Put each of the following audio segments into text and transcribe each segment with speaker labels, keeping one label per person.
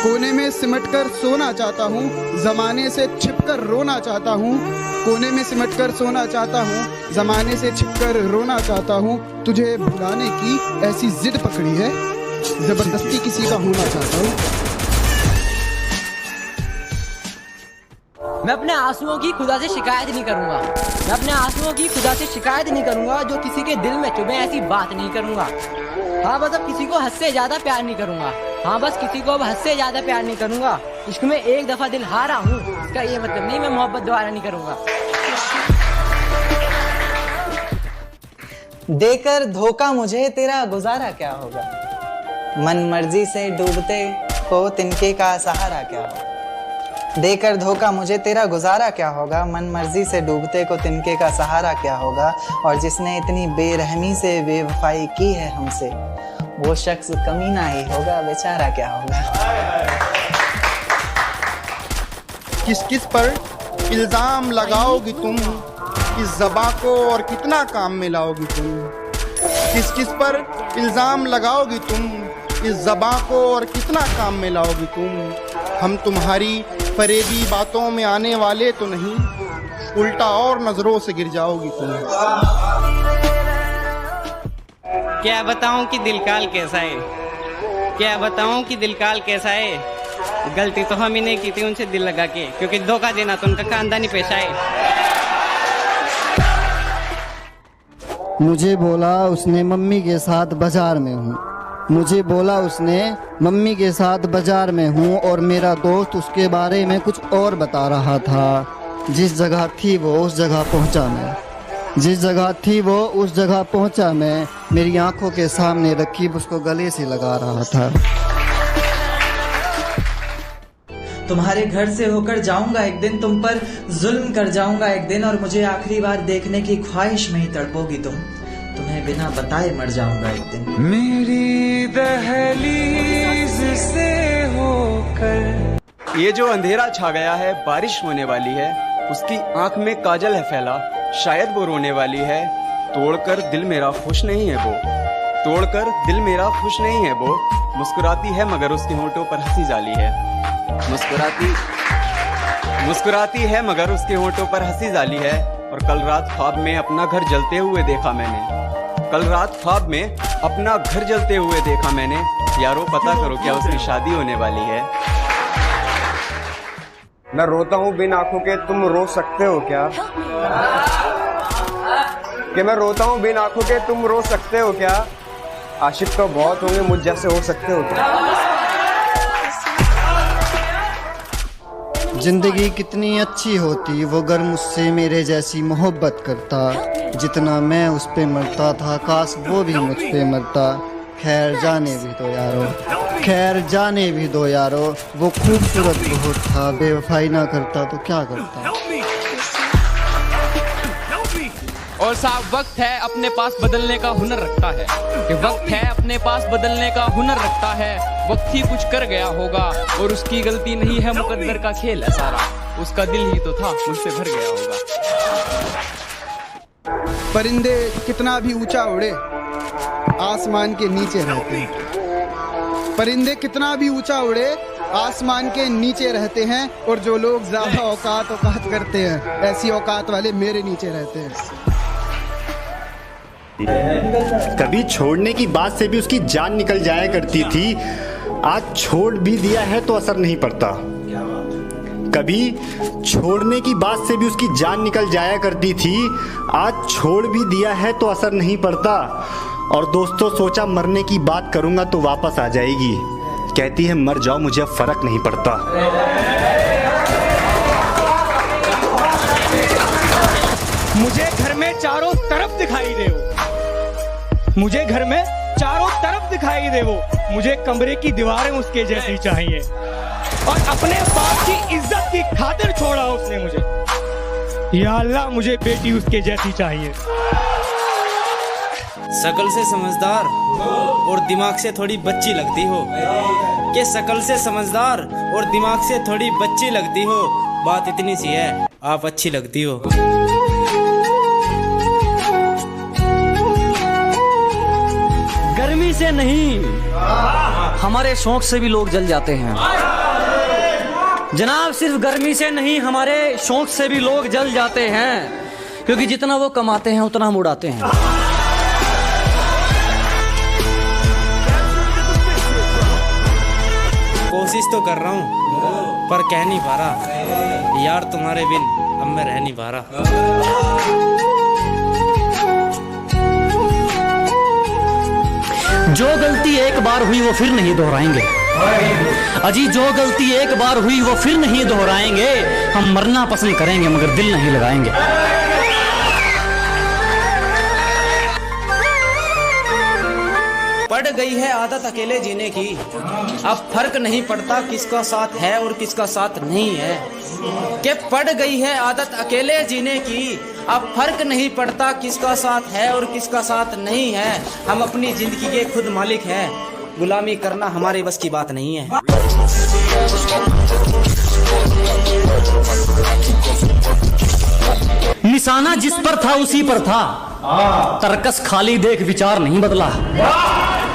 Speaker 1: कोने में सिमट कर सोना चाहता हूँ, जमाने से छिपकर रोना चाहता हूँ। कोने में सिमट कर सोना चाहता हूँ, जमाने से छिपकर रोना चाहता हूँ। तुझे भुलाने की ऐसी जिद पकड़ी है, जबरदस्ती किसी का होना चाहता हूँ।
Speaker 2: मैं अपने आंसुओं की खुदा से शिकायत नहीं करूंगा। मैं अपने आंसुओं की खुदा से शिकायत नहीं करूंगा। जो किसी के दिल में चुभे ऐसी बात नहीं करूंगा। हाँ बस अब किसी को हद से ज्यादा प्यार नहीं करूंगा। हाँ बस किसी को अब हद से ज्यादा प्यार नहीं करूंगा। इश्क में एक दफा दिल हारा हूँ, इसका ये मतलब नहीं मैं मोहब्बत दोबारा नहीं करूंगा।
Speaker 3: देकर धोखा मुझे तेरा गुजारा क्या होगा। मन मर्जी से डूबते को तिनके का सहारा क्या होगा। देकर धोखा मुझे तेरा गुजारा क्या होगा। मन मर्जी से डूबते को तिनके का सहारा क्या होगा। और जिसने इतनी बेरहमी से बेवफाई की है हमसे, वो शख्स कमीना ही होगा, बेचारा क्या होगा।
Speaker 1: किस किस पर इल्जाम लगाओगी तुम, इस ज़बां को और कितना काम में लाओगी तुम। किस किस पर इल्जाम लगाओगी तुम, इस ज़बां को और कितना काम में लाओगी तुम। हम तुम्हारी फरेबी बातों में आने वाले तो नहीं, उल्टा और नजरों से गिर जाओगी तुम।
Speaker 4: क्या बताऊं कि दिल काल कैसा है, क्या बताऊं कि दिल काल कैसा है। गलती तो हम ही नहीं की थी उनसे दिल लगा के, क्योंकि धोखा देना तो उनका खानदानी पेशा है।
Speaker 5: मुझे बोला उसने मम्मी के साथ बाजार में हूँ। मुझे बोला उसने मम्मी के साथ बाजार में हूँ और मेरा दोस्त उसके बारे में कुछ और बता रहा था। जिस जगह थी वो उस जगह पहुँचा मैं। जिस जगह थी वो उस जगह पहुँचा मैं। मेरी आंखों के सामने रकीब उसको गले से लगा रहा था।
Speaker 3: तुम्हारे घर से होकर जाऊंगा एक दिन, तुम पर जुल्म कर जाऊंगा एक दिन। और मुझे आखिरी बार देखने की ख्वाहिश में ही तड़पोगी तुम। तुम्हें बिना बताए मर जाऊंगा एक दिन।
Speaker 6: मेरी दहलीज से होकर
Speaker 7: ये जो अंधेरा छा गया है, बारिश होने वाली है। उसकी आंख में काजल है फैला, शायद वो रोने वाली है। तोड़कर दिल मेरा खुश नहीं है वो, तोड़कर दिल मेरा खुश नहीं है वो। मुस्कुराती है मगर उसके होंठों पर हंसी जाली है। मुस्कुराती है मगर उसके होंठों पर हंसी जाली है। और कल रात ख्वाब में अपना घर जलते हुए देखा मैंने। कल रात ख्वाब में अपना घर जलते हुए देखा मैंने। यारो पता करो क्या उसकी शादी होने वाली है।
Speaker 8: मैं रोता हूँ बिन आंखों के, तुम रो सकते हो क्या। कि मैं रोता हूँ बिन आंखों के, तुम रो सकते हो क्या। आशिक तो बहुत होंगे, मुझ जैसे हो सकते हो क्या।
Speaker 5: जिंदगी कितनी अच्छी होती वो अगर मुझसे मेरे जैसी मोहब्बत करता। जितना मैं उस पे मरता था काश वो भी मुझ पे मरता। खैर जाने भी दो यारो, खैर जाने भी दो यारो। वो खूबसूरत बहुत था, बेवफाई ना करता तो क्या करता।
Speaker 9: और साहब वक्त है अपने पास बदलने का हुनर रखता है, कि वक्त है अपने पास बदलने का हुनर रखता है। वक्त ही कुछ कर गया होगा और उसकी गलती नहीं है, मुकद्दर का खेल है सारा। उसका दिल ही तो था मुझसे भर गया होगा।
Speaker 1: परिंदे कितना भी ऊंचा उड़े आसमान के नीचे रहते हैं। परिंदे कितना भी ऊंचा उड़े आसमान के नीचे रहते हैं। और जो लोग ज्यादा औकात करते हैं, ऐसी औकात वाले मेरे नीचे रहते हैं।
Speaker 10: कभी छोड़ने की बात से भी उसकी जान निकल जाया करती थी। आज छोड़ भी दिया है तो असर नहीं पड़ता। कभी छोड़ने की बात से भी उसकी जान निकल जाया करती थी। आज छोड़ भी दिया है तो असर नहीं पड़ता। और दोस्तों सोचा मरने की बात करूंगा तो वापस आ जाएगी। कहती है मर जाओ मुझे अब फर्क नहीं पड़ता।
Speaker 6: मुझे घर में चारों तरफ दिखाई दे वो, मुझे घर में चारों तरफ दिखाई दे वो। मुझे कमरे की दीवारें उसके जैसी चाहिए। और अपने बाप की इज्जत की खातिर छोड़ा उसने मुझे। या अल्लाह मुझे बेटी उसके जैसी चाहिए।
Speaker 11: शकल से समझदार और दिमाग से थोड़ी बच्ची लगती हो। कि शकल से समझदार और दिमाग से थोड़ी बच्ची लगती हो। बात इतनी सी है, आप अच्छी लगती हो।
Speaker 2: गर्मी से नहीं, हमारे शौक से भी लोग जल जाते हैं।
Speaker 12: जनाब सिर्फ गर्मी से नहीं, हमारे शौक से भी लोग जल जाते हैं, क्योंकि जितना वो कमाते हैं उतना हम उड़ाते हैं।
Speaker 11: कोशिश तो कर रहा हूँ पर कह नहीं पा रहा यार, तुम्हारे बिन अब मैं रह नहीं पा रहा।
Speaker 12: जो गलती एक बार हुई वो फिर नहीं दोहराएंगे अजी, जो गलती एक बार हुई वो फिर नहीं दोहराएंगे। हम मरना पसंद करेंगे मगर दिल नहीं लगाएंगे।
Speaker 11: पड़ गई है आदत अकेले जीने की, अब फर्क नहीं पड़ता किसका साथ है और किसका साथ नहीं है। कि पड़ गई है आदत अकेले जीने की, अब फर्क नहीं पड़ता किसका साथ है और किसका साथ नहीं है। हम अपनी जिंदगी के खुद मालिक हैं, गुलामी करना हमारे बस की बात नहीं है।
Speaker 12: निशाना जिस पर था उसी पर था, तरकस खाली देख विचार नहीं बदला।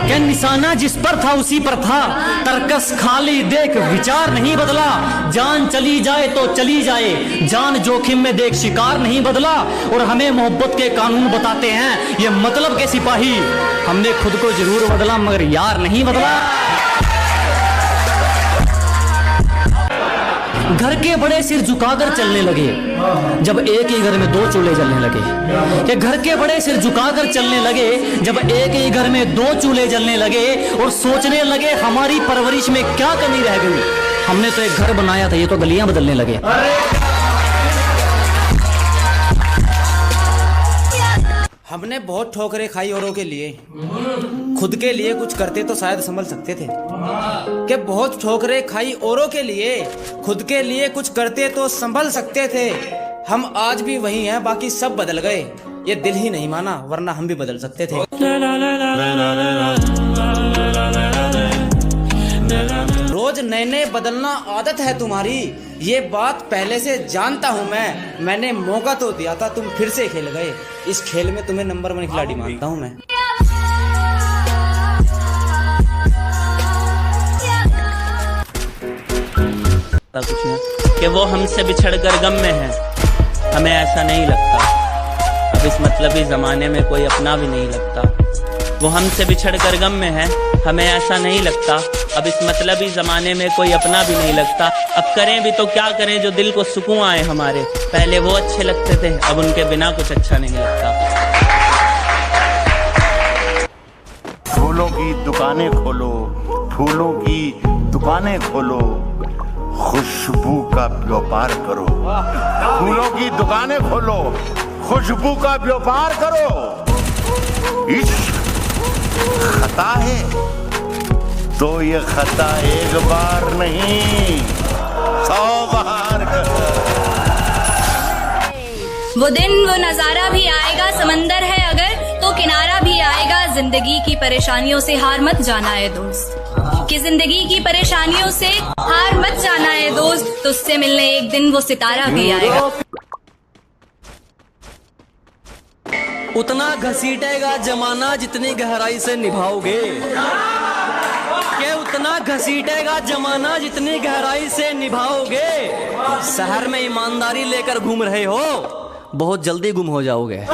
Speaker 12: क्या निशाना जिस पर था उसी पर था, तरकस खाली देख विचार नहीं बदला। जान चली जाए तो चली जाए, जान जोखिम में देख शिकार नहीं बदला। और हमें मोहब्बत के कानून बताते हैं ये मतलब के सिपाही, हमने खुद को जरूर बदला मगर यार नहीं बदला। घर के बड़े सिर झुकाकर चलने लगे जब एक ही घर में दो चूल्हे जलने लगे। कि घर के बड़े सिर झुकाकर चलने लगे जब एक ही घर में दो चूल्हे जलने लगे। और सोचने लगे हमारी परवरिश में क्या कमी रह गई, हमने तो एक घर बनाया था, ये तो गलियां बदलने लगे।
Speaker 11: हमने बहुत ठोकरें खाई औरों के लिए, खुद के लिए कुछ करते तो शायद संभल सकते थे। कि बहुत ठोकरें खाई औरों के लिए, खुद के लिए कुछ करते तो संभल सकते थे। हम आज भी वही हैं, बाकी सब बदल गए, ये दिल ही नहीं माना वरना हम भी बदल सकते थे। रोज नए नए बदलना आदत है तुम्हारी, ये बात पहले से जानता हूँ मैं। मैंने मौका तो दिया था, तुम फिर से खेल गए। इस खेल में तुम्हें नंबर 1 खिलाड़ी मानता हूँ मैं।
Speaker 13: कुछ नहीं कि वो हमसे बिछड़कर गम में है, हमें ऐसा नहीं लगता। अब इस मतलबी जमाने में कोई अपना भी नहीं लगता। वो हमसे बिछड़कर गम में है, हमें ऐसा नहीं लगता। अब इस मतलबी जमाने में कोई अपना भी नहीं लगता। अब करें भी तो क्या करें जो दिल को सुकून आए हमारे। पहले वो अच्छे लगते थे, अब उनके बिना कुछ अच्छा नहीं लगता।
Speaker 14: फूलों की दुकानें खोलो, फूलों की दुकानें खोलो, खुशबू का व्यापार करो। फूलों की दुकानें खोलो, खुशबू का व्यापार करो। इश्क खता है तो ये खता एक बार नहीं 100 बार करो।
Speaker 15: वो दिन वो नजारा भी आएगा, समंदर है अगर तो किनारा भी आएगा। जिंदगी की परेशानियों से हार मत जाना है दोस्त, कि जिंदगी की परेशानियों से हार मत जाना है दोस्त। तुझसे मिलने एक दिन वो सितारा भी आएगा।
Speaker 12: उतना घसीटेगा जमाना जितनी गहराई से निभाओगे। के उतना घसीटेगा जमाना जितनी गहराई से निभाओगे। शहर में ईमानदारी लेकर घूम रहे हो, बहुत जल्दी गुम हो जाओगे।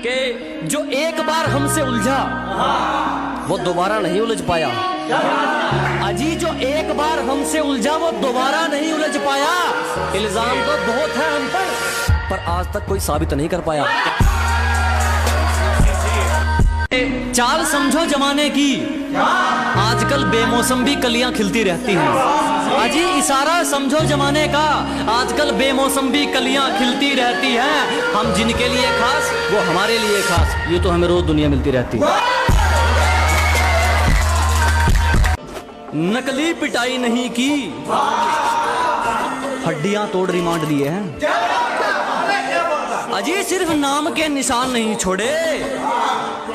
Speaker 12: के जो एक बार हमसे उलझा वो दोबारा नहीं उलझ पाया। अजी जो एक बार हमसे उलझा वो दोबारा नहीं उलझ पाया। इल्जाम तो बहुत है हम पर आज तक कोई साबित नहीं कर पाया। चाल समझो जमाने की, आजकल बेमौसम भी कलियां खिलती रहती हैं। अजी इशारा समझो जमाने का, आजकल बेमौसम भी कलियां खिलती रहती हैं। हम जिनके लिए खास वो हमारे लिए खास, ये तो हमें रोज दुनिया मिलती रहती है। नकली पिटाई नहीं की, हड्डियां तोड़ रिमांड लिए हैं। अजी सिर्फ नाम के निशान नहीं छोड़े,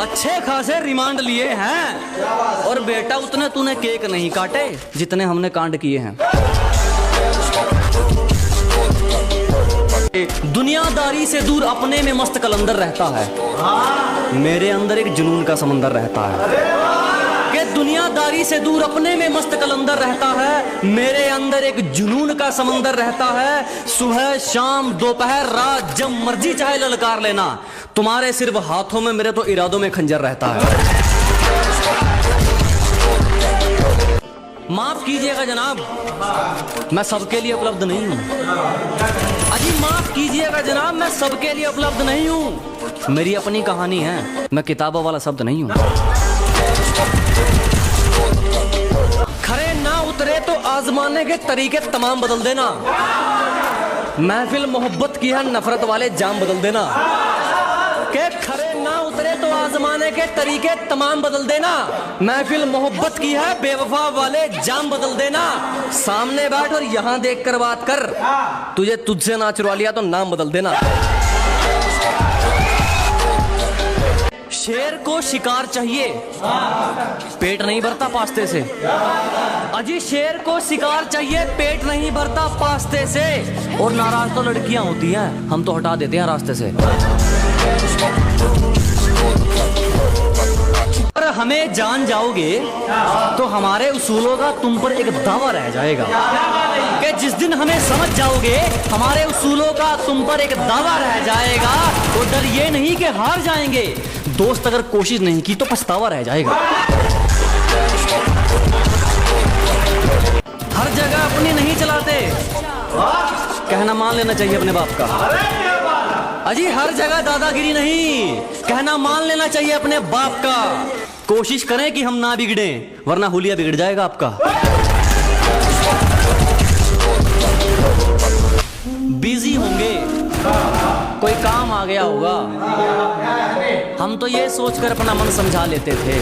Speaker 12: अच्छे खासे रिमांड लिए हैं। और बेटा उतने तूने केक नहीं काटे जितने हमने कांड किए हैं। दुनियादारी से दूर अपने में मस्त कलंदर रहता है, मेरे अंदर एक जुनून का समंदर रहता है। कि दुनियादारी से दूर अपने में मस्त कलंदर रहता है। मेरे अंदर एक जुनून का समंदर रहता है। सुबह शाम दोपहर रात जब मर्जी चाहे ललकार लेना। तुम्हारे सिर्फ हाथों में, मेरे तो इरादों में खंजर रहता है। माफ कीजिएगा जनाब, मैं सबके लिए उपलब्ध नहीं हूँ। अजी माफ कीजिएगा जनाब, मैं सबके लिए उपलब्ध नहीं हूँ। मेरी अपनी कहानी है, मैं किताबों वाला शब्द नहीं हूँ। खरे ना उतरे तो आजमाने के तरीके तमाम बदल देना। महफिल मोहब्बत की है, नफरत वाले जाम बदल देना। के खरे ना उतरे तो आजमाने के तरीके तमाम बदल देना। महफिल मोहब्बत की है, बेवफा वाले जाम बदल देना। सामने बैठ और यहाँ देख कर बात कर। तुझे तुझसे ना चुरा लिया तो नाम बदल देना। शेर को शिकार चाहिए, पेट नहीं भरता पास्ते से। अजी शेर को शिकार चाहिए, पेट नहीं भरता पास्ते से। और नाराज तो लड़कियां होती हैं, हम तो हटा देते हैं रास्ते से। अगर हमें जान जाओगे तो हमारे उसूलों का तुम पर एक दावा रह जाएगा। कि जिस दिन हमें समझ जाओगे हमारे उसूलों का तुम पर एक दावा रह जाएगा। तो डर ये नहीं कि हार जाएंगे, दोस्त अगर कोशिश नहीं की तो पछतावा रह जाएगा। हर जगह अपनी नहीं चलाते, कहना मान लेना चाहिए अपने बाप का। अजी हर जगह दादागिरी नहीं, कहना मान लेना चाहिए अपने बाप का। कोशिश करें कि हम ना बिगड़े, वरना हुलिया बिगड़ जाएगा आपका। बिजी होंगे, कोई काम आ गया होगा, हम तो ये सोचकर अपना मन समझा लेते थे।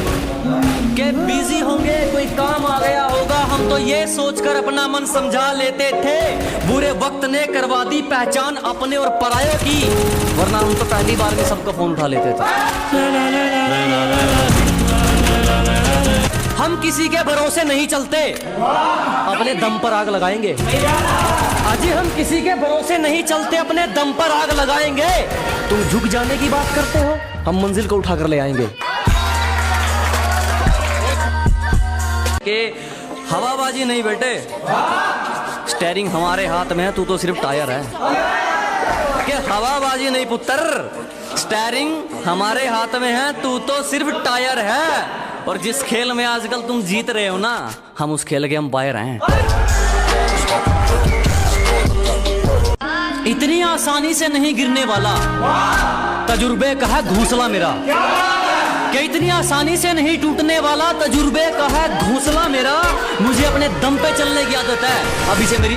Speaker 12: कि बिजी होंगे, कोई काम आ गया होगा, हम तो ये सोचकर अपना मन समझा लेते थे। बुरे वक्त ने करवा दी पहचान अपने और परायों की, वरना हम तो पहली बार में सबका फोन उठा लेते थे। हम किसी के भरोसे नहीं चलते, अपने दम पर आग लगाएंगे। अजी हम किसी के भरोसे नहीं चलते, अपने दम पर आग लगाएंगे। तुम झुक जाने की बात करते हो, हम मंजिल को उठाकर ले आएंगे। कि हवाबाजी नहीं बेटे, स्टीयरिंग हमारे हाथ में है, तू तो सिर्फ टायर है। कि हवाबाजी नहीं पुत्र, स्टीयरिंग हमारे हाथ में है, तू तो सिर्फ टायर है। और जिस खेल में आजकल तुम जीत रहे हो ना, हम उस खेल के अंपायर हैं। इतनी आसानी से नहीं गिरने वाला, तजुर्बे का है घोंसला मेरा। कि इतनी आसानी से नहीं टूटने वाला, तजुर्बे का है घोंसला मेरा। मुझे अपने दम पे चलने की आदत है, अभी से मेरी